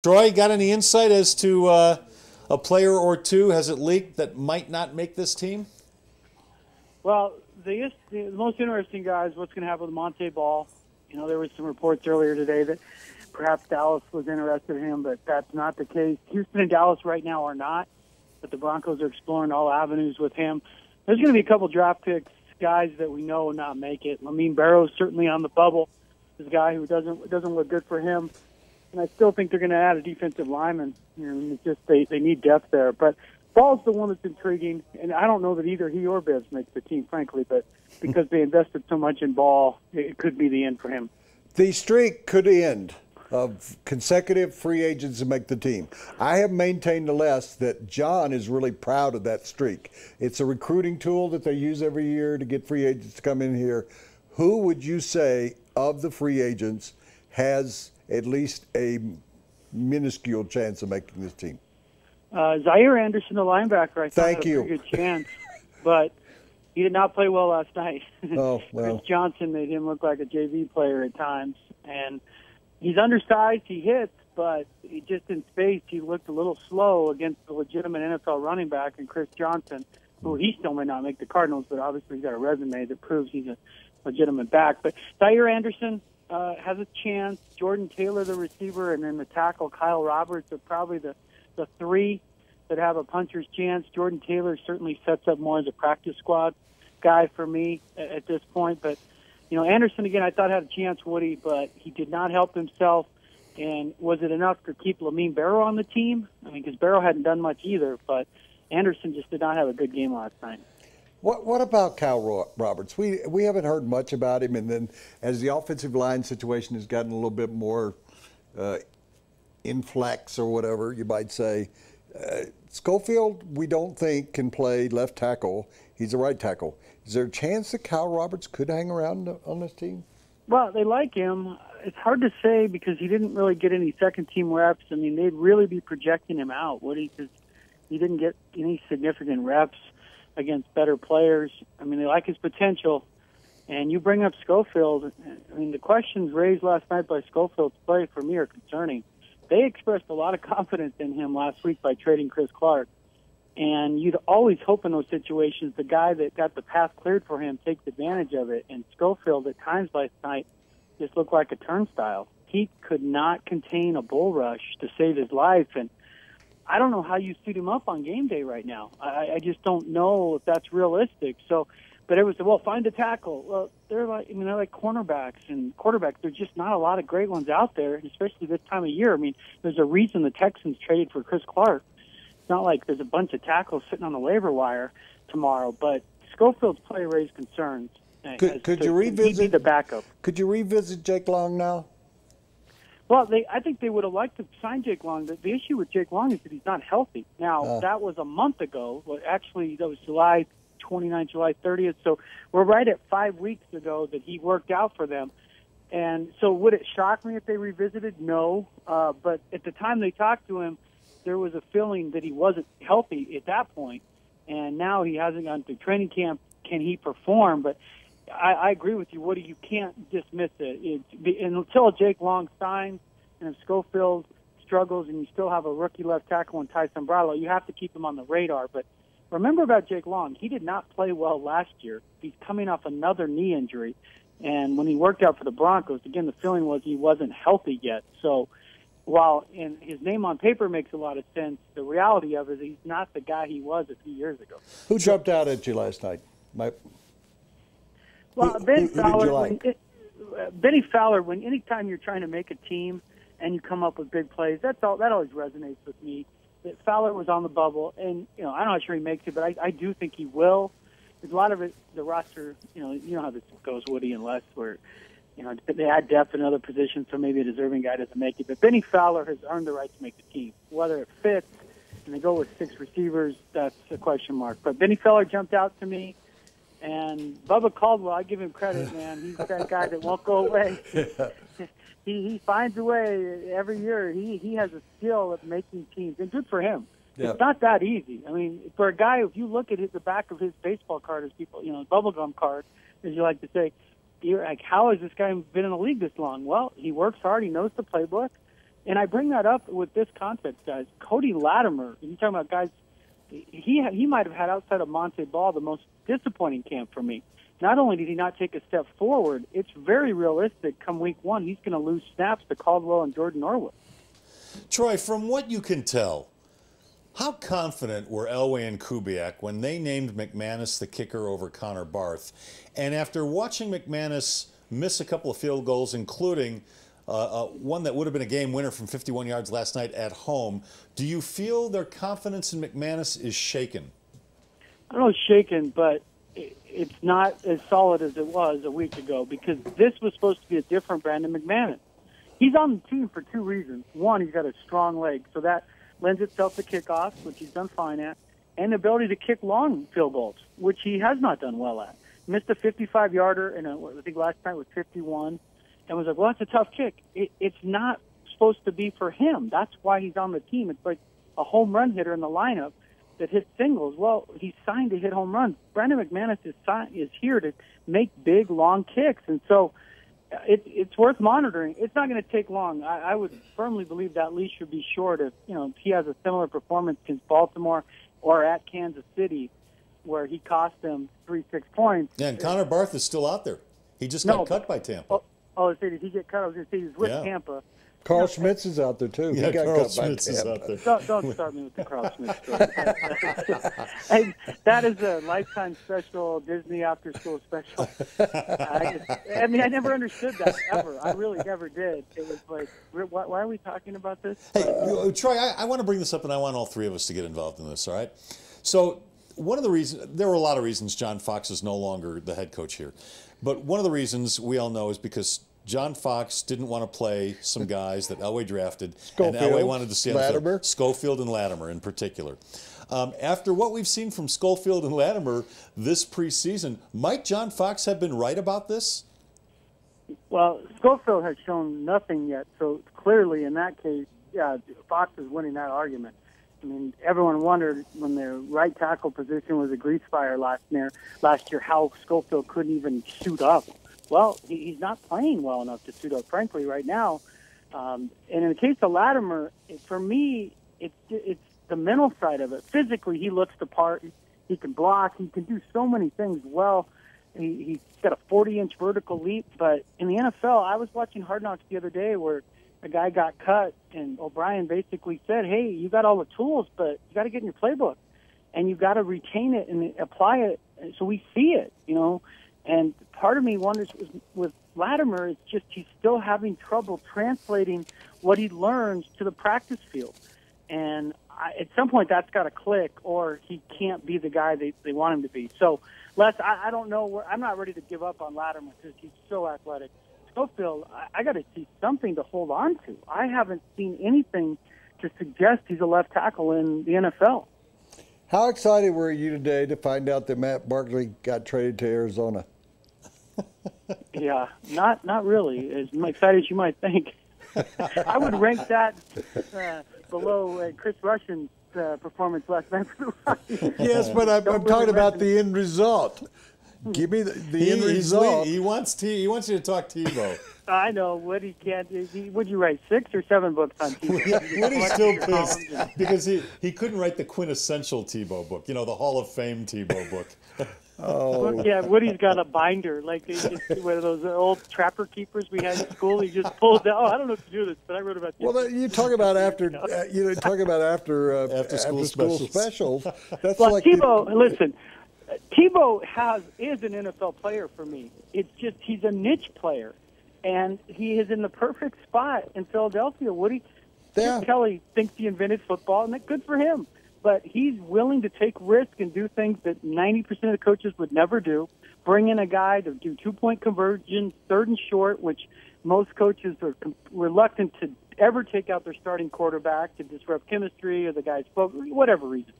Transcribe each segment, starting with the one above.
Troy, got any insight as to a player or two? Has it leaked that might not make this team? Well, the most interesting guy is what's going to happen with Monte Ball. There was some reports earlier today that perhaps Dallas was interested in him, but that's not the case. Houston and Dallas right now are not, but the Broncos are exploring all avenues with him. There's going to be a couple draft picks, guys that we know will not make it. Lamine Barrow's certainly on the bubble. This guy who doesn't look good for him. And I still think they're going to add a defensive lineman. It's just they need depth there. But Ball's the one that's intriguing, and I don't know that either he or Bibbs makes the team, frankly, but because they invested so much in Ball, it could be the end for him. The streak could end of consecutive free agents to make the team. I have maintained the less that John is really proud of that streak. It's a recruiting tool that they use every year to get free agents to come in here. Who would you say of the free agents has at least a minuscule chance of making this team? Zaire Anderson, the linebacker, I thought Thank had a you. pretty good chance, but he did not play well last night. Oh, well. Chris Johnson made him look like a JV player at times, and he's undersized, he hits, but he just in space, he looked a little slow against the legitimate NFL running back and Chris Johnson, who he still may not make the Cardinals, but obviously he's got a resume that proves he's a legitimate back. But Zaire Anderson has a chance. Jordan Taylor, the receiver, and then the tackle, Kyle Roberts, are probably the three that have a puncher's chance. Jordan Taylor certainly sets up more as a practice squad guy for me at this point. But, Anderson, again, I thought had a chance, Woody, but he did not help himself. And was it enough to keep Lamine Barrow on the team? I mean, because Barrow hadn't done much either, but Anderson just did not have a good game last night. What about Kyle Roberts? We haven't heard much about him, and then as the offensive line situation has gotten a little bit more inflex or whatever you might say, Schofield we don't think can play left tackle. He's a right tackle. Is there a chance that Kyle Roberts could hang around on this team? Well, they like him. It's hard to say because he didn't really get any second-team reps. I mean, they'd really be projecting him out, Woody, because he didn't get any significant reps against better players. I mean, they like his potential. And you bring up Schofield. I mean, the questions raised last night by Schofield's play for me are concerning. They expressed a lot of confidence in him last week by trading Chris Clark. And you'd always hope in those situations the guy that got the path cleared for him takes advantage of it. And Schofield at times last night just looked like a turnstile. He could not contain a bull rush to save his life. And I don't know how you suit him up on game day right now. I just don't know if that's realistic. So, but it was, find a tackle. Well, they're like cornerbacks and quarterbacks. There's just not a lot of great ones out there, especially this time of year. I mean, there's a reason the Texans traded for Chris Clark. It's not like there's a bunch of tackles sitting on the waiver wire tomorrow, but Schofield's play raised concerns. Could you revisit the backup? Could you revisit Jake Long now? Well, I think they would have liked to sign Jake Long. The issue with Jake Long is that he's not healthy. Now, that was a month ago. Well, actually, that was July 29th, July 30th. So we're right at 5 weeks ago that he worked out for them. And so would it shock me if they revisited? No. But at the time they talked to him, there was a feeling that he wasn't healthy at that point. And now he hasn't gone through training camp. Can he perform? But I agree with you, Woody. You can't dismiss it. Until Jake Long signs and if Schofield struggles and you still have a rookie left tackle in Ty Sombralo, you have to keep him on the radar. But remember about Jake Long, he did not play well last year. He's coming off another knee injury. And when he worked out for the Broncos, again, the feeling was he wasn't healthy yet. So while his name on paper makes a lot of sense, the reality of it is he's not the guy he was a few years ago. Who jumped out at you last night? Well, Ben Fowler. Benny Fowler. Anytime you're trying to make a team and you come up with big plays, that always resonates with me. That Fowler was on the bubble, and I'm not sure he makes it, but I do think he will. There's a lot of it. The roster, you know how this goes, Woody and Les, where they add depth in other positions, so maybe a deserving guy doesn't make it. But Benny Fowler has earned the right to make the team. Whether it fits and they go with 6 receivers, that's a question mark. But Benny Fowler jumped out to me. And Bubba Caldwell, I give him credit, man. He's that guy that won't go away. He finds a way every year. He has a skill at making teams, and good for him. Yeah. It's not that easy. I mean, for a guy, if you look at the back of his baseball card, as people, bubblegum card, as you like to say, you're like, how has this guy been in the league this long? Well, he works hard. He knows the playbook. And I bring that up with this context, guys. Cody Latimer, you're talking about guys, he might have had, outside of Monte Ball, the most disappointing camp for me. Not only did he not take a step forward, it's very realistic come week one, he's going to lose snaps to Caldwell and Jordan Norwood. Troy, from what you can tell, how confident were Elway and Kubiak when they named McManus the kicker over Connor Barth? And after watching McManus miss a couple of field goals, including one that would have been a game winner from 51 yards last night at home, do you feel their confidence in McManus is shaken? I don't know, shaken, but it's not as solid as it was a week ago, because this was supposed to be a different Brandon McManus. He's on the team for two reasons. One, he's got a strong leg, so that lends itself to kickoffs, which he's done fine at, and the ability to kick long field goals, which he has not done well at. Missed a 55-yarder, and I think last night was 51, and was like, well, that's a tough kick. It's not supposed to be for him. That's why he's on the team. It's like a home run hitter in the lineup that hits singles. Well, he's signed to hit home runs. Brandon McManus is here to make big, long kicks, and so it's worth monitoring. It's not going to take long. I would firmly believe that leash should be short if he has a similar performance against Baltimore or at Kansas City, where he cost them 3-6 points. Yeah, and Connor Barth is still out there. He just got cut by Tampa. Did he get cut? I was going to say he was with Tampa. Carl Schmitz is out there, too. Yeah, he got Carl cut by Schmitz is out there. Don't start me with the Carl Schmitz story. That is a Lifetime special, Disney after-school special. I never understood that, ever. I really never did. It was like, why are we talking about this? Hey, Troy, I want to bring this up, and I want all three of us to get involved in this, all right? So one of the reasons, there were a lot of reasons John Fox is no longer the head coach here. But one of the reasons we all know is because John Fox didn't want to play some guys that Elway drafted, and Elway wanted to see Latimer. Schofield and Latimer in particular. After what we've seen from Schofield and Latimer this preseason, might John Fox have been right about this? Well, Schofield has shown nothing yet, so clearly in that case, yeah, Fox is winning that argument. I mean, everyone wondered when their right tackle position was a grease fire last year how Schofield couldn't even suit up. Well, he's not playing well enough to suit up, frankly, right now. And in the case of Latimer, for me, it's the mental side of it. Physically, he looks the part. He can block. He can do so many things well. He's got a 40-inch vertical leap. But in the NFL, I was watching Hard Knocks the other day where a guy got cut, and O'Brien basically said, hey, you got all the tools, but you got to get in your playbook, and you got to retain it and apply it so we see it, And part of me wonders with Latimer, it's just he's still having trouble translating what he learns to the practice field. And at some point that's got to click, or he can't be the guy they want him to be. So, Les, I don't know. I'm not ready to give up on Latimer because he's so athletic. Schofield, I got to see something to hold on to. I haven't seen anything to suggest he's a left tackle in the NFL. How excited were you today to find out that Matt Barkley got traded to Arizona? Yeah, not really as excited as you might think. I would rank that below Chris Russian's performance last night for the Rockies. Yes, but I'm talking about the end result. Give me the end result. He wants you to talk Tebow. I know. Woody can't. Would you write 6 or 7 books on Tebow? Woody's still pissed because he couldn't write the quintessential Tebow book. The Hall of Fame Tebow book. Oh. Yeah, Woody's got a binder, like one of those old trapper keepers we had in school. He just pulls out. Oh, I don't know if to do this, but I wrote about this. Well, you talk about after school specials. That's well, like Tebow. Listen, Tebow is an NFL player for me. It's just he's a niche player, and he is in the perfect spot in Philadelphia. Woody, yeah. Kelly thinks he invented football, and that's good for him. But he's willing to take risks and do things that 90% of the coaches would never do. Bring in a guy to do 2-point conversions, 3rd and short, which most coaches are reluctant to ever take out their starting quarterback to disrupt chemistry or the guy's focus, whatever reason.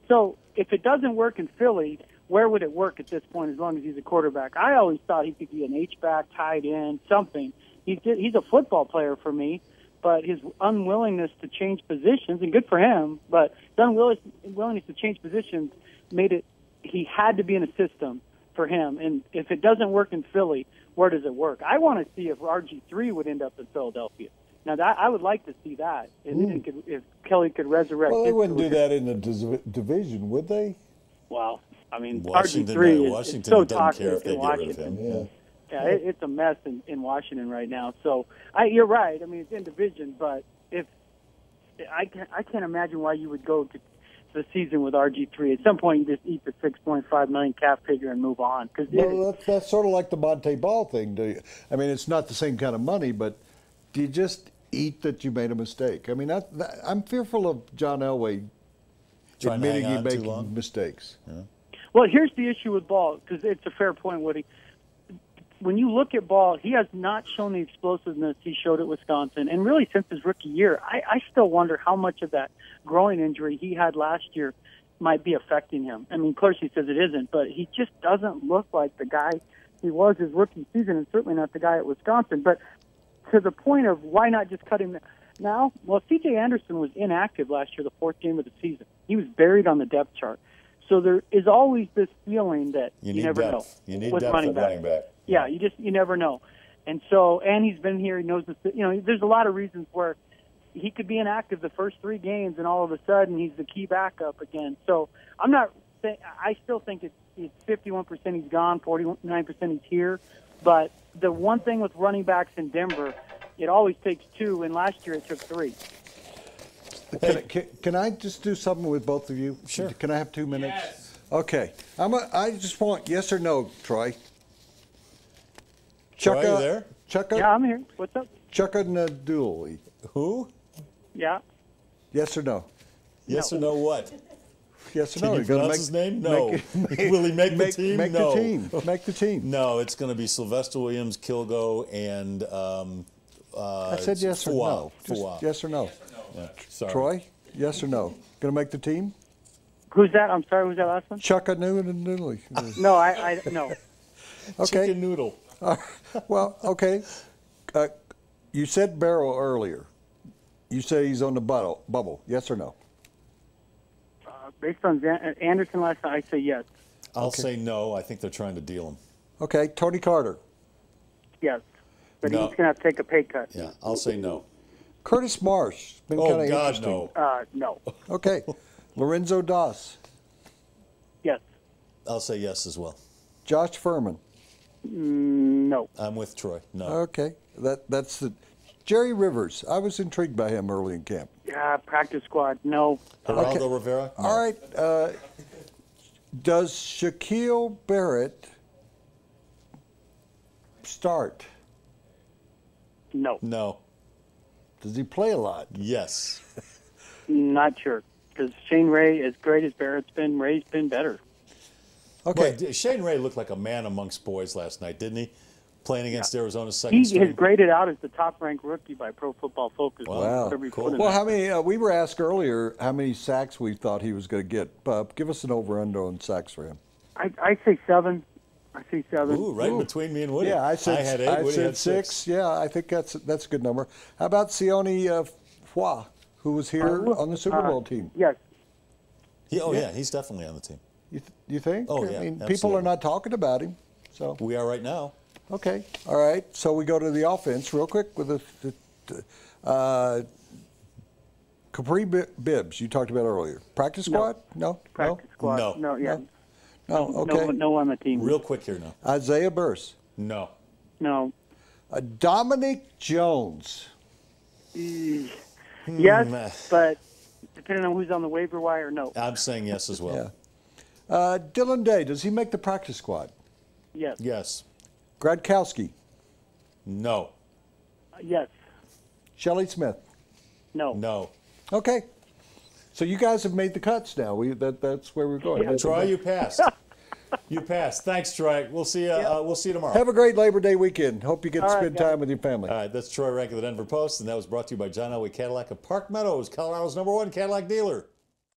So if it doesn't work in Philly, where would it work at this point as long as he's a quarterback? I always thought he could be an H-back, tight end, something. He's a football player for me. But his unwillingness to change positions, and good for him, but his unwillingness to change positions made it, he had to be in a system for him. And if it doesn't work in Philly, where does it work? I want to see if RG3 would end up in Philadelphia. Now that I would like to see that if Kelly could resurrect. Well, they his wouldn't do career. that in the division, would they? Well, I mean, Washington, RG3 is Washington so doesn't care toxic if they in get rid of Washington. him. Yeah, it's a mess in Washington right now. So you're right. I mean, it's in division, but if I can't imagine why you would go to the season with RG3. At some point, you just eat the $6.5 million cap figure and move on. Well, that's sort of like the Monte Ball thing. Do you? I mean, it's not the same kind of money, but do you just eat that you made a mistake? I mean, I'm fearful of John Elway admitting he making mistakes. Yeah. Well, here's the issue with Ball, because it's a fair point, Woody. When you look at Ball, he has not shown the explosiveness he showed at Wisconsin, and really since his rookie year. I still wonder how much of that groin injury he had last year might be affecting him. I mean, of course he says it isn't, but he just doesn't look like the guy he was his rookie season, and certainly not the guy at Wisconsin. But to the point of why not just cut him now? Well, C.J. Anderson was inactive last year, the fourth game of the season. He was buried on the depth chart. So there is always this feeling that you never know. You need with depth at running back. Yeah, you never know. And so, and he's been here, he knows there's a lot of reasons where he could be inactive the first 3 games and all of a sudden he's the key backup again. So I still think it's 51% he's gone, 49% he's here. But the one thing with running backs in Denver, it always takes 2, and last year it took 3. Can I just do something with both of you? Sure. Can I have 2 minutes? Yes. Okay. I just want yes or no, Troy. Troy, you there? Yeah, I'm here. What's up? Chucka Naduli. Who? Yeah. Yes or no? Yes or no what? Yes or Can no? you You're gonna pronounce his name? No. Will he make the team? Make No. the team. Make the team. No, it's going to be Sylvester Williams, Kilgo, and I said yes or no. Just yes or no. Yeah, sorry. Troy, yes or no? Going to make the team? Who's that? I'm sorry, who's that last one? Chucka Naduli. No, I no. Okay. Chicken noodle. Well, okay. You said Barrow earlier. You say he's on the bubble. Yes or no? Based on Anderson last night, I say yes. I'll say no. I think they're trying to deal him. Okay. Tony Carter. Yes. But No. he's going to have to take a pay cut. Yeah, I'll say no. Curtis Marsh. Been kind Oh, of God, interesting. no. No. Okay. Lorenzo Doss. Yes. I'll say yes as well. Josh Furman. No. I'm with Troy. No. Okay. That's the Jerry Rivers. I was intrigued by him early in camp. Yeah, practice squad. No. Geraldo Rivera? No. All right. Does Shaquille Barrett start? No. No. Does he play a lot? Yes. Not sure. Because Shane Ray, as great as Barrett's been, Ray's been better. Okay. Boy, Shane Ray looked like a man amongst boys last night, didn't he? Playing against Arizona's He second string. is graded out as the top-ranked rookie by Pro Football Focus. Wow. Whatever you Cool. put in Well, there. how many? We were asked earlier how many sacks we thought he was going to get. Give us an over/under on sacks for him. I say 7. I say 7. Ooh, right between me and Woody. Yeah, I said had 8. I Woody said had 6. Yeah, I think that's a good number. How about Sione Fwa, who was here on the Super Bowl team? Yes. He's definitely on the team. You think? Oh, I yeah, mean, people absolutely. are not talking about him. So We are right now. okay, all right. So we go to the offense real quick with the Capri Bibbs. You talked about earlier. Practice squad? No. Practice squad. No. No. Yeah. No. Okay. No on the team. Real quick here now. Isaiah Burse. No. No. Dominic Jones. Yes, but depending on who's on the waiver wire, no. I'm saying yes as well. Yeah. Dylan Day. Does he make the practice squad? Yes. Yes. Gradkowski. No. Yes. Shelley Smith. No. No. Okay. So you guys have made the cuts now. That's where we're going. Yeah. Troy, you passed. You passed. Thanks, Troy. We'll see you. We'll see you tomorrow. Have a great Labor Day weekend. Hope you get to All right, spend guys. time with your family. All right, that's Troy Renck of the Denver Post, and that was brought to you by John Elway Cadillac of Park Meadows, Colorado's #1 Cadillac dealer.